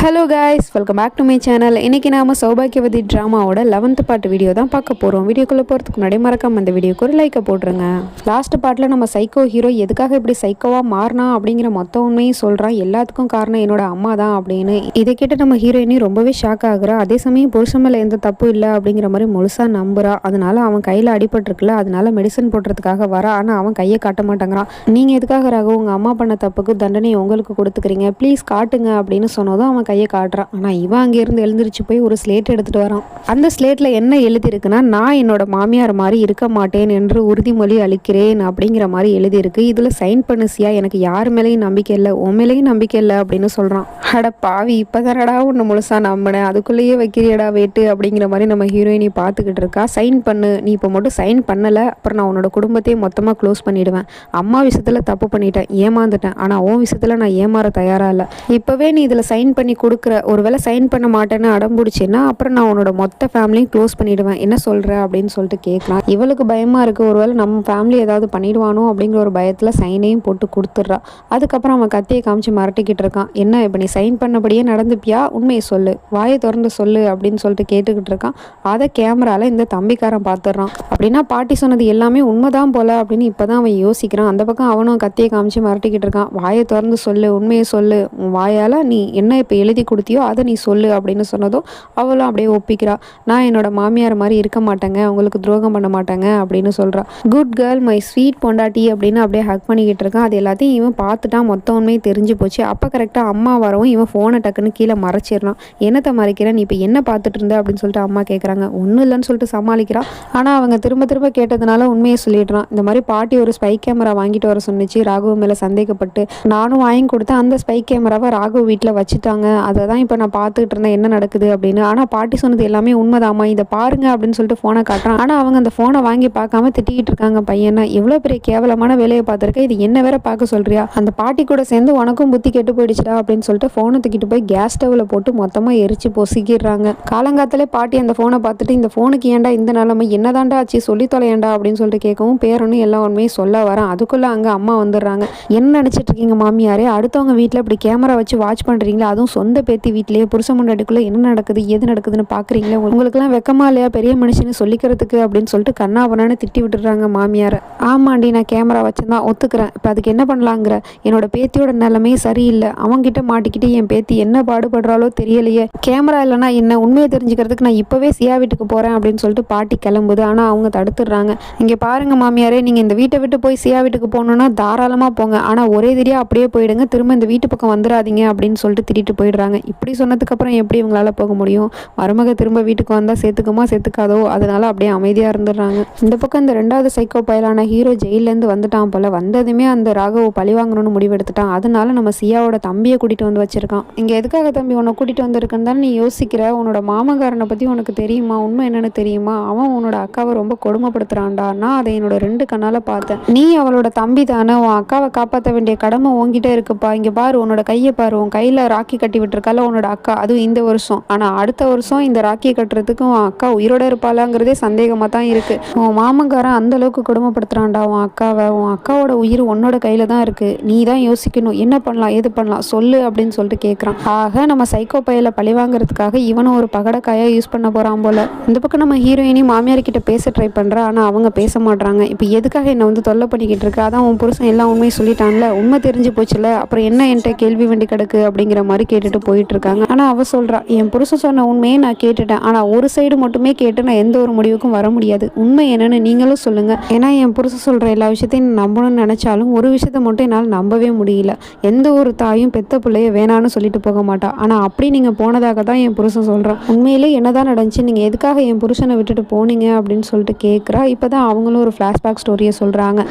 Hello guys, welcome back to my channel. இன்றைக்கி நாம் சௌபாக்கியவதி ட்ராமாவோட 11th part video தான் பார்க்க போகிறோம். வீடியோக்குள்ளே போகிறதுக்கு முன்னாடி மறக்காம அந்த வீடியோக்கு ஒரு லைக்கை போட்டுருங்க. லாஸ்ட் பார்ட்டில் நம்ம சைக்கோ ஹீரோ எதுக்காக இப்படி சைக்கோவாக மாறினா அப்படிங்கிற மொத்த உண்மையும் சொல்கிறான். எல்லாத்துக்கும் காரணம் என்னோட அம்மா தான் அப்படின்னு. இதை கேட்டு நம்ம ஹீரோயினி ரொம்பவே ஷாக் ஆகுறா. அதே சமயம் புருஷன் மேலே எந்த தப்பு இல்லை அப்படிங்கிற மாதிரி முழுசாக நம்புறா. அதனால அவன் கையில் அடிபட்டிருக்குல்ல, அதனால மெடிசன் போடுறதுக்காக வரா. ஆனால் அவன் கையை காட்ட மாட்டேங்கிறான். நீங்கள் எதுக்காக ராகு உங்கள் அம்மா பண்ண தப்புக்கு தண்டனை உங்களுக்கு கொடுத்துக்கிறீங்க, ப்ளீஸ் காட்டுங்க அப்படின்னு சொன்னதும் அவன் கையை காட்டுறான். ஆனால் இவன் அங்கேருந்து எழுந்திரிச்சு போய் ஒரு ஸ்லேட் எடுத்துகிட்டு வரான். அந்த ஸ்லேட்டில் என்ன எழுதியிருக்குன்னா, நான் என்னோட மாமியார் மாதிரி இருக்க மாட்டேன் என்று உறுதிமொழி அளிக்கிறேன் அப்படிங்கிற மாதிரி எழுதியிருக்கு. இதில் சைன் பண்ணுசியா, எனக்கு யார் மேலேயும் நம்பிக்கை இல்லை, உன் மேலேயும் நம்பிக்கை இல்லை அப்படின்னு சொல்கிறான். அட பாவி, இப்போ தானடா ஒன்று முழுசாக நம்பினேன், அதுக்குள்ளேயே வைக்கிறியடா வேட்டு அப்படிங்கிற மாதிரி நம்ம ஹீரோயினி பார்த்துக்கிட்டு இருக்கா. சைன் பண்ணு, நீ இப்போ மட்டும் சைன் பண்ணலை, அப்புறம் நான் உன்னோட குடும்பத்தையே மொத்தமாக க்ளோஸ் பண்ணிவிடுவேன். அம்மா விஷயத்தில் தப்பு பண்ணிட்டேன், ஏமாந்துட்டேன், ஆனால் உன் விஷயத்தில் நான் ஏமாற தயாராக இல்லை. இப்போவே நீ இதில் சைன் பண்ணி கொடுக்குற, ஒருவேளை சைன் பண்ண மாட்டேன்னு அடம்பிடிச்சேன்னா அப்புறம் நான் உன்னோட மொத்த ஃபேமிலியும் க்ளோஸ் பண்ணிவிடுவேன், என்ன சொல்கிற அப்படின்னு சொல்லிட்டு கேட்கலாம். இவளுக்கு பயமாக இருக்குது, ஒருவேளை நம்ம ஃபேமிலி ஏதாவது பண்ணிடுவானோ அப்படிங்கிற ஒரு பயத்தில் சைனையும் போட்டு கொடுத்துட்றா. அதுக்கப்புறம் அவன் கத்தியை காமிச்சு மிரட்டிக்கிட்டு இருக்கான். என்ன இப்போ நீ சைன் பண்ணபடியே நடந்துப்பியா, உண்மையை சொல்லு, வாயை திறந்து சொல்லு அப்படின்னு சொல்லிட்டு கேட்டுக்கிட்டு இருக்கான். அதை கேமராவில் இந்த தம்பிக்காரன் பார்த்துட்றான். அப்படின்னா பாட்டி சொன்னது எல்லாமே உண்மைதான் போல அப்படின்னு இப்போ தான் அவன் யோசிக்கிறான். அந்த பக்கம் அவனும் கத்தியை காமிச்சு மிரட்டிக்கிட்டு இருக்கான். வாயை திறந்து சொல்லு, உண்மையை சொல்லு, உன் வாயால் நீ என்ன இப்போ எழுதி கொடுத்தியோ அதை நீ சொல்லு அப்படின்னு சொன்னதும் அவளும் அப்படியே ஒப்பிக்கிறா. நான் என்னோட மாமியார் மாதிரி இருக்க மாட்டேங்க, உங்களுக்கு துரோகம் பண்ண மாட்டேங்க அப்படின்னு சொல்கிறா. குட் கேர்ள், மை ஸ்வீட் பொண்டாட்டி அப்படின்னு அப்படியே ஹக் பண்ணிக்கிட்டு இருக்கான். அது எல்லாத்தையும் இவன் பார்த்துட்டான், மொத்த உண்மையை தெரிஞ்சு போச்சு. அப்போ கரெக்டாக அம்மா வரவும் இவன் ஃபோனை டக்குன்னு கீழே மறைச்சிடலாம். என்னத்தை மறைக்கிறேன், நீ இப்போ என்ன பார்த்துட்டு இருந்த அப்படின்னு சொல்லிட்டு அம்மா கேட்குறாங்க. ஒன்றும் இல்லைன்னு சொல்லிட்டு சமாளிக்கிறான். ஆனால் அவங்க திரும்ப திரும்ப கேட்டதுனால உண்மையை சொல்லிடுறான். இந்த மாதிரி பாட்டி ஒரு ஸ்பை கேமரா வாங்கிட்டு வர சொன்னிச்சு, ராகு மேலே சந்தேகப்பட்டு நானும் வாங்கி கொடுத்தேன். அந்த ஸ்பை கேமராவை ராகு வீட்டில் வச்சுட்டாங்க, அதை தான் இப்போ நான் பார்த்துக்கிட்டு இருந்தேன் என்ன நடக்குது அப்படின்னு. ஆனால் பாட்டி சொன்னது எல்லாமே உண்மைதாம்மா, இதை பாருங்க அப்படின்னு சொல்லிட்டு ஃபோனை காட்டுறான். ஆனால் அவங்க அந்த ஃபோனை வாங்கி பார்க்காம திட்டிக்கிட்டு இருக்காங்க. பையனை எவ்வளோ பெரிய கேவலமான வேலையை பார்த்துருக்கேன், இது என்ன வேற பார்க்க சொல்றியா, அந்த பாட்டி கூட சேர்ந்து உனக்கும் புத்தி கெட்டு போயிடுச்சுடா அப்படின்னு சொல்லிட்டு ஃபோனை தூக்கிட்டு போய் கேஸ் ஸ்டவ்வில் போட்டு மொத்தமாக எரிச்சு பொசிக்கிடுறாங்க. காலங்காலத்திலே பாட்டி அந்த ஃபோனை பார்த்துட்டு இந்த ஃபோனுக்கு ஏன்டா இந்த நிலைமை, என்னதாண்டா ஆச்சு, சொல்லி தொலையண்டா அப்படின்னு சொல்லிட்டு கேட்கவும் பேரனும் எல்லா உண்மையும் சொல்ல வரான். அதுக்குள்ளே அங்கே அம்மா வந்துடுறாங்க. என்ன நினச்சிட்டு இருக்கீங்க மாமியாரே, அடுத்தவங்க வீட்டில் இப்படி கேமரா வச்சு வாட்ச் பண்ணுறீங்களா, அதுவும் சொந்த பேத்தி வீட்டிலேயே புருஷ முன்னாடிக்குள்ளே என்ன நடக்குது எது நடக்குதுன்னு பார்க்குறீங்களா, உங்களுக்குலாம் வெக்கமா இல்லையா பெரிய மனுஷன்னு சொல்லிக்கிறதுக்கு அப்படின்னு சொல்லிட்டு கண்ணாவனான்னு திட்டி விட்டுறாங்க மாமியார். ஆமாண்டி, நான் கேமரா வச்சுதான் ஒத்துக்கிறேன், இப்போ அதுக்கு என்ன பண்ணலாங்கிற, என்னோட பேத்தியோட நிலைமையே சரியில்லை, அவங்ககிட்ட மாட்டிக்கிட்டு என் பேத்தி என்ன பாடுபடுறாலோ தெரியலையே, கேமரா இல்லைனா என்ன, உண்மையை தெரிஞ்சுக்கிறதுக்கு நான் இப்போவே சியா வீட்டுக்கு போகிறேன் அப்படின்னு சொல்லிட்டு பாட்டி கிளம்புது. ஆனால் அவங்க தடுத்துடுறாங்க. இங்கே பாருங்க மாமியாரே, நீங்கள் இந்த வீட்டை விட்டு போய் சியா வீட்டுக்கு போகணுன்னா தாராளமாக போங்க, ஆனால் ஒரே தெரியா அப்படியே போயிடுங்க, திரும்ப இந்த வீட்டு பக்கம் வந்துடாதீங்க அப்படின்னு சொல்லிட்டு திட்டிட்டு போயிடுறாங்க. இப்படி சொன்னதுக்கப்புறம் எப்படி இவங்களால போக முடியும், மருமக திரும்ப வீட்டுக்கு வந்தால் சேர்த்துக்குமா சேர்த்துக்காதோ, அதனால அப்படியே அமைதியாக இருந்துடுறாங்க. இந்த பக்கம் இந்த ரெண்டாவது சைக்கோ பயலான ஹீரோ ஜெயிலேருந்து வந்துட்டான் போல. வந்ததுமே அந்த ராகவ பழி வாங்கணும்னு முடிவெடுத்துட்டான். அதனால நம்ம சியாவோட தம்பியை கூட்டிகிட்டு வந்து வச்சிருக்கான். இங்கே எதுக்காக தம்பி உன்னை கூட்டிகிட்டு வந்திருக்குன்னு தான் நீ யோசிக்கிற, உன்னோட மாமங்காரனை பற்றி உனக்கு தெரியுமா, உண்மை என்னன்னு தெரியுமா, அவன் உன்னோட அக்காவை ரொம்ப கொடுமைப்படுத்துறான்டா, நான் அதை என்னோட 2 கண்ணால் பார்த்தேன், நீ அவளோட தம்பி தானே, உன் அக்காவை காப்பாற்ற வேண்டிய கடமை உன்கிட்ட இருக்குப்பா, இங்கே பாரு உன்னோட கையை பாரு, உன் கையில் ராக்கி கட்டி விட்டுருக்கால உன்னோட அக்கா, அதுவும் இந்த வருஷம், ஆனால் அடுத்த வருஷம் இந்த ராக்கியை கட்டுறதுக்கு உன் அக்கா உயிரோட இருப்பாளாங்கிறதே சந்தேகமாக தான் இருக்குது, உன் மாமங்காரன் அந்த அளவுக்கு கொடுமைப்படுத்துறான்டா உன் அக்காவை, உன் அக்காவோட உயிர் உன்னோட கையில் தான் இருக்குது, நீ தான் யோசிக்கணும், என்ன பண்ணலாம் எது பண்ணலாம் சொல்லு அப்படின்னு சொல்லிட்டு கேட்குறான். ஆக நம்ம சைக்கோ பையில பழி வாங்குறதுக்காக இவனும் ஒரு பகடக்காயாக யூஸ் பண்ண போகிறான் போல. இந்த பக்கம் நம்ம ஹீரோயினி மாமியார்கிட்ட பேச ட்ரை பண்ணுறா, ஆனால் அவங்க பேச மாட்றாங்க. இப்போ எதுக்காக என்னை வந்து தொல்லை பண்ணிக்கிட்டு இருக்கு, அதான் உன் புருஷன் எல்லா உண்மையும் சொல்லிட்டான்ல, உண்மை தெரிஞ்சு போச்சுல, அப்புறம் என்ன என்கிட்ட கேள்வி வேண்டி கிடக்கு அப்படிங்கிற மாதிரி கேட்டுட்டு போயிட்டு இருக்காங்க. ஆனால் அவ சொல்கிறா, என் புருஷன் சொன்ன உண்மையை நான் கேட்டுட்டேன், ஆனால் ஒரு சைடு மட்டுமே கேட்டு நான் எந்த ஒரு முடிவுக்கும் வர முடியாது, உண்மை என்னன்னு நீங்களும் சொல்லுங்கள், ஏன்னா என் புருஷன் சொல்கிற எல்லா விஷயத்தையும் நம்பணும்னு நினச்சாலும் ஒரு விஷயத்த மட்டும் என்னால் நம்பவே முடியல, எந்த ஒரு தாயும் பெத்த பிள்ளைய வேணான்னு சொல்லிட்டு போக மாட்டா, ஆனால் அப்படி நீங்கள் போனதாக தான் என் புருஷன் சொல்கிறான், உண்மையிலே என்னதான் நடந்துச்சு, நீங்கள் எதுக்காக என் புருஷனை விட்டுட்டு போனீங்க அப்படின்னு சொல்லிட்டு கேட்குறா. இப்போ தான் அவங்களும் ஒரு ஃப்ளாஷ்பேக் ஸ்டோரியை சொல்கிறாங்க.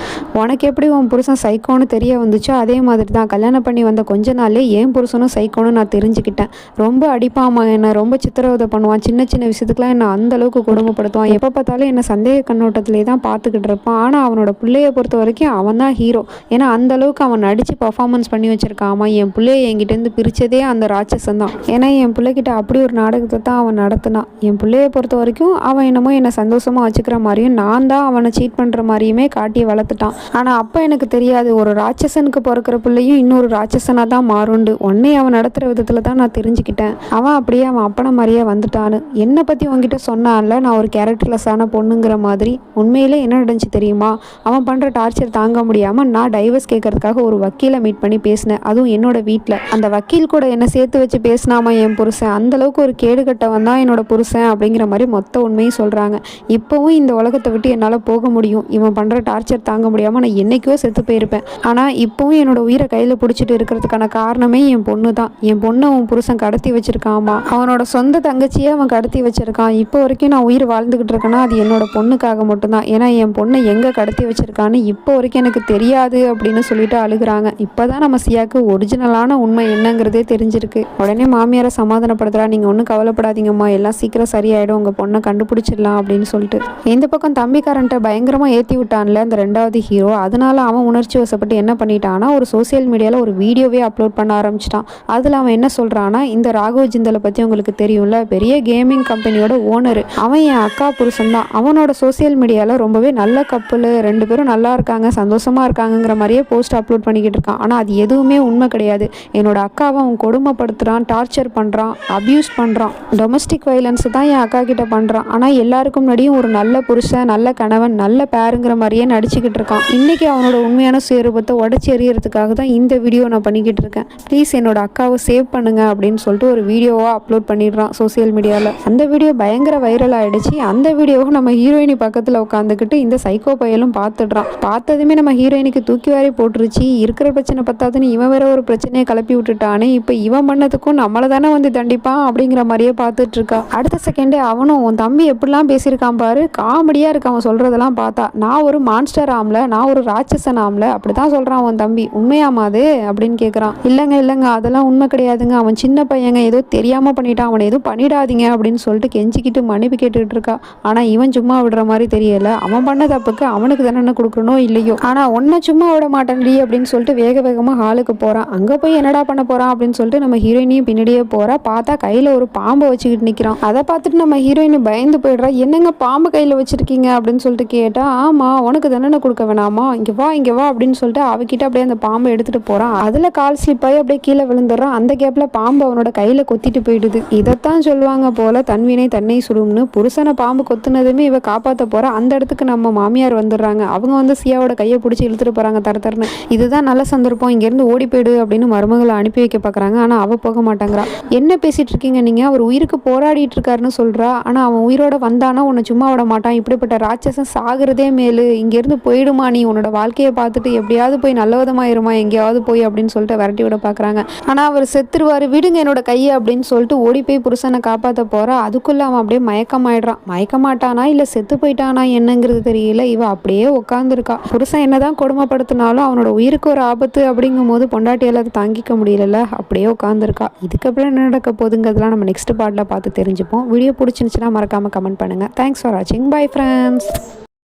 உனக்கு எப்படி உன் புருஷன் சைக்கோன்னு தெரிய வந்துச்சோ அதே மாதிரி தான் கல்யாணம் பண்ணி வந்த கொஞ்ச நாள்லே என் புருஷனும் சைக்கோன்னு நான் தெரிஞ்சுக்கிட்டேன், ரொம்ப அடிப்பாமா, என்ன ரொம்ப சித்திரவதை பண்ணுவான், சின்ன சின்ன விஷயத்துக்குலாம் என்ன அந்த அளவுக்கு கொடுமைப்படுத்துவான், எப்போ பார்த்தாலும் என்ன சந்தேக கண்ணோட்டத்திலே தான் பார்த்துக்கிட்டு இருப்பான், ஆனால் அவனோட பிள்ளையை பொறுத்த வரைக்கும் அவன் தான் ஹீரோ, ஏன்னா அந்த அளவுக்கு அவன் நடித்து பர்ஃபார்மன்ஸ் பண்ணி வச்சிருக்கான், என் பிள்ளைய என்கிட்டேருந்து பிரித்ததே அந்த ராட்சசன் தான், ஏன்னா என் பிள்ளைகிட்ட அப்படி ஒரு நாடகத்தை தான் அவன் நடத்தினான், என் பிள்ளையை பொறுத்த வரைக்கும் அவன் என்னமோ என்னை சந்தோஷமாக வச்சுக்கிற மாதிரியும் நான் தான் அவனை சீட் பண்ணுற மாதிரியுமே காட்டி வளர்த்துட்டான், ஆனால் அப்போ எனக்கு தெரியாது ஒரு ராட்சசனுக்கு பிறக்கிற பிள்ளையும் இன்னொரு ராட்சசனாக தான் மாறுண்டு, உன்னை அவன் நடத்துகிற விதத்தை வருத்தத்தில் தான் நான் தெரிஞ்சுக்கிட்டேன். அவன் அப்படியே அவன் அப்பனை மாதிரியே வந்துட்டான்னு. என்னை பற்றி உங்ககிட்ட சொன்னான்ல, நான் ஒரு கேரக்டர்லெஸ்ஸான பொண்ணுங்கிற மாதிரி. உண்மையிலே என்ன நடந்துச்சு தெரியுமா? அவன் பண்ணுற டார்ச்சர் தாங்க முடியாமல் நான் டைவர்ஸ் கேட்கறதுக்காக ஒரு வக்கீலை மீட் பண்ணி பேசினேன், அதுவும் என்னோட வீட்டில். அந்த வக்கீல் கூட என்னை சேர்த்து வச்சு பேசினாமா என் புருஷன். அந்தளவுக்கு ஒரு கேடுகட்டவன் தான் என்னோட புருஷன் அப்படிங்கிற மாதிரி மொத்த உண்மையும் சொல்கிறாங்க. இப்போவும் இந்த உலகத்தை விட்டு என்னால் போக முடியும். இவன் பண்ணுற டார்ச்சர் தாங்க முடியாமல் நான் என்றைக்கோ செத்து போயிருப்பேன். ஆனால் இப்போவும் என்னோட உயிரை கையில் பிடிச்சிட்டு இருக்கிறதுக்கான காரணமே என் பொண்ணு தான். என் பொண்ணை அவன் புருஷன் கடத்தி வச்சிருக்காமா. அவனோட சொந்த தங்கச்சியே அவன் கடத்தி வச்சிருக்கான். இப்போ வரைக்கும் நான் உயிர் வாழ்ந்துகிட்டு இருக்கேன்னா அது என்னோட பொண்ணுக்காக மட்டும்தான். ஏன்னா என் பொண்ணை எங்கே கடத்தி வச்சிருக்கான்னு இப்போ வரைக்கும் எனக்கு தெரியாது அப்படின்னு சொல்லிட்டு அழுகுறாங்க. இப்போதான் நம்ம சியாவுக்கு ஒரிஜினலான உண்மை என்னங்கிறதே தெரிஞ்சிருக்கு. உடனே மாமியாரை சமாதானப்படுத்துறா, நீங்கள் ஒன்றும் கவலைப்படாதீங்கம்மா, எல்லாம் சீக்கிரம் சரியாயிடும், உங்கள் பொண்ணை கண்டுபிடிச்சிடலாம் அப்படின்னு சொல்லிட்டு. இந்த பக்கம் தம்பிக்காரன்ட்ட பயங்கரமாக ஏற்றி விட்டான்ல அந்த 2வது ஹீரோ. அதனால அவன் உணர்ச்சி வசப்பட்டு என்ன பண்ணிட்டான்னா ஒரு சோசியல் மீடியாவில் ஒரு வீடியோவே அப்லோட் பண்ண ஆரம்பிச்சிட்டான். அதில் அவன் என்ன சொல்கிறான்னா, இந்த ராகவ் ஜிந்தலை பற்றி உங்களுக்கு தெரியும்ல, பெரிய கேமிங் கம்பெனியோட ஓனர். அவன் என் அக்கா புருஷன் தான். அவனோட சோசியல் மீடியாவில் ரொம்பவே நல்ல கப்பல், 2 பேரும் நல்லா இருக்காங்க, சந்தோஷமாக இருக்காங்கிற மாதிரியே போஸ்ட் அப்லோட் பண்ணிக்கிட்டு இருக்கான். ஆனால் அது எதுவுமே உண்மை கிடையாது. என்னோட அக்காவை அவன் கொடுமைப்படுத்துகிறான், டார்ச்சர் பண்ணுறான், அப்யூஸ் பண்ணுறான், டொமஸ்டிக் வைலன்ஸ் தான் என் அக்கா கிட்ட பண்ணுறான். ஆனால் எல்லாருக்கும் முன்னாடியும் ஒரு நல்ல புருஷன், நல்ல கணவன், நல்ல பேருங்கிற மாதிரியே நடிச்சுக்கிட்டு இருக்கான். இன்றைக்கி அவனோட உண்மையான சுயரூபத்தை உடச்சி எறியறதுக்காக தான் இந்த வீடியோ நான் பண்ணிக்கிட்டு இருக்கேன். ப்ளீஸ் என்னோட அக்காவை சேவ் பண்ணுங்க அப்படின்னு சொல்லிட்டு ஒரு வீடியோவாக அப்லோட் பண்ணிடுறான் சோசியல் மீடியாவில். அந்த வீடியோ பயங்கர வைரல் ஆகிடுச்சு. அந்த வீடியோவை நம்ம ஹீரோயினி பக்கத்தில் உட்காந்துக்கிட்டு இந்த சைக்கோ பையலும் பார்த்துடுறான். பார்த்ததுமே நம்ம ஹீரோயினிக்கு தூக்கி வாரி போட்டுருச்சு. இருக்கிற பிரச்சனை பத்தாதுன்னு இவன் வேற ஒரு பிரச்சனையை கிளப்பி விட்டுட்டானே. இப்போ இவன் பண்ணதுக்கும் நம்மளை தானே வந்து தண்டிப்பான் அப்படிங்கிற மாதிரியே பார்த்துட்டு இருக்கா. அடுத்த செகண்டே அவனும் உன் தம்பி எப்படிலாம் பேசியிருக்கான் பாரு, காமெடியாக இருக்கு அவன் சொல்கிறதெல்லாம் பார்த்தா. நான் ஒரு மான்ஸ்டர் ஆம்ல, நான் ஒரு ராட்சசன் ஆம்ல அப்படி தான் சொல்கிறான் உன் தம்பி. உண்மையாமா அது அப்படின்னு கேட்குறான். இல்லைங்க அதெல்லாம் உண்மை கிடையாதுங்க, அவன் சின்ன பையங்க, ஏதோ தெரியாமல் பண்ணிட்டான், அவனை எதுவும் பண்ணிடாதீங்க அப்படின்னு சொல்லிட்டு கெஞ்சிக்கிட்டு மன்னிப்பு கேட்டுக்கிட்டு இருக்கா. ஆனால் இவன் சும்மா விடுற மாதிரி தெரியல. அவன் பண்ண தப்புக்கு அவனுக்கு தானே கொடுக்கணும் இல்லையோ. ஆனால் ஒன்றை சும்மா விட மாட்டேன்டி அப்படின்னு சொல்லிட்டு வேகமாக ஹாலுக்கு போகிறான். அங்கே போய் என்னடா பண்ண போகிறான் அப்படின்னு சொல்லிட்டு நம்ம ஹீரோயினையும் பின்னாடியே போகிறா. பார்த்தா கையில் ஒரு பாம்பை வச்சுக்கிட்டு நிற்கிறான். அதை பார்த்துட்டு நம்ம ஹீரோயினி பயந்து போயிடுறா. என்னங்க பாம்பு கையில் வச்சுருக்கீங்க அப்படின்னு சொல்லிட்டு கேட்டால், ஆமாம் உனக்கு தானே கொடுக்க வேணாமா, இங்கே வா அப்படின்னு சொல்லிட்டு அவகிட்ட அப்படியே அந்த பாம்பை எடுத்துகிட்டு போகிறான். அதில் கால் ஸ்லிப் ஆகி அப்படியே கீழே விழுந்துடுறான். அந்த கேப்பில் பாம்பு அவனோட கையில் கொத்திட்டு போயிடுது. இதைத்தான் சொல்லுவாங்க போல தன்வினை தன்னை சுடும்னு. புருஷனை பாம்பு கொத்துனதுமே இவ காப்பாற்ற போகிறா. அந்த இடத்துக்கு நம்ம மாமியார் வந்துடுறாங்க. அவங்க வந்து சியாவோட கையை பிடிச்சி இழுத்துட்டு போகிறாங்க தரன்னு. இதுதான் நல்ல சந்தர்ப்பம், இங்கேருந்து ஓடி போயிடு அப்படின்னு மருமகளை அனுப்பி வைக்க பார்க்குறாங்க. ஆனால் அவள் போக மாட்டாங்கிறா. என்ன பேசிகிட்டு இருக்கீங்க நீங்கள், அவர் உயிருக்கு போராடிட்டு இருக்காருன்னு சொல்கிறா. ஆனால் அவன் உயிரோட வந்தானா உன்னை சும்மா விட மாட்டான், இப்படிப்பட்ட ராட்சசன் சாகிறதே மேலு, இங்கேருந்து போயிடுமா, நீ உன்னோட வாழ்க்கையை பார்த்துட்டு எப்படியாவது போய் நல்ல விதமாயிருமா எங்கேயாவது போய் அப்படின்னு சொல்லிட்டு விரட்டி விட பார்க்குறாங்க. ஆனால் அவர் செத்துருவார், விடுங்க என்னோட கையை அப்படின்னு சொல்லிட்டு ஓடி போய் புருஷனை காப்பாற்ற போகிறா. அதுக்குள்ளே அவன் அப்படியே மயக்கமாயிடுறான். மயக்க மாட்டானா இல்லை செத்து போயிட்டானா என்னங்கிறது தெரியல. இவ அப்படியே உட்காந்துருக்கா. புருஷன் என்னதான் கொடுமைப்படுத்தினாலும் அவனோட உயிருக்கு ஒரு ஆபத்து அப்படிங்கும் போது பொண்டாட்டியால் அதை தாங்கிக்க முடியல. அப்படியே உட்காந்துருக்கா. இதுக்கப்புறம் என்ன நடக்க போகுதுங்கிறதுலாம் நம்ம நெக்ஸ்ட் பார்ட்டில் பார்த்து தெரிஞ்சுப்போம். வீடியோ பிடிச்சிருந்துச்சுன்னா மறக்காமல் கமெண்ட் பண்ணுங்கள். தேங்க்ஸ் ஃபார் வாட்சிங். Bye friends.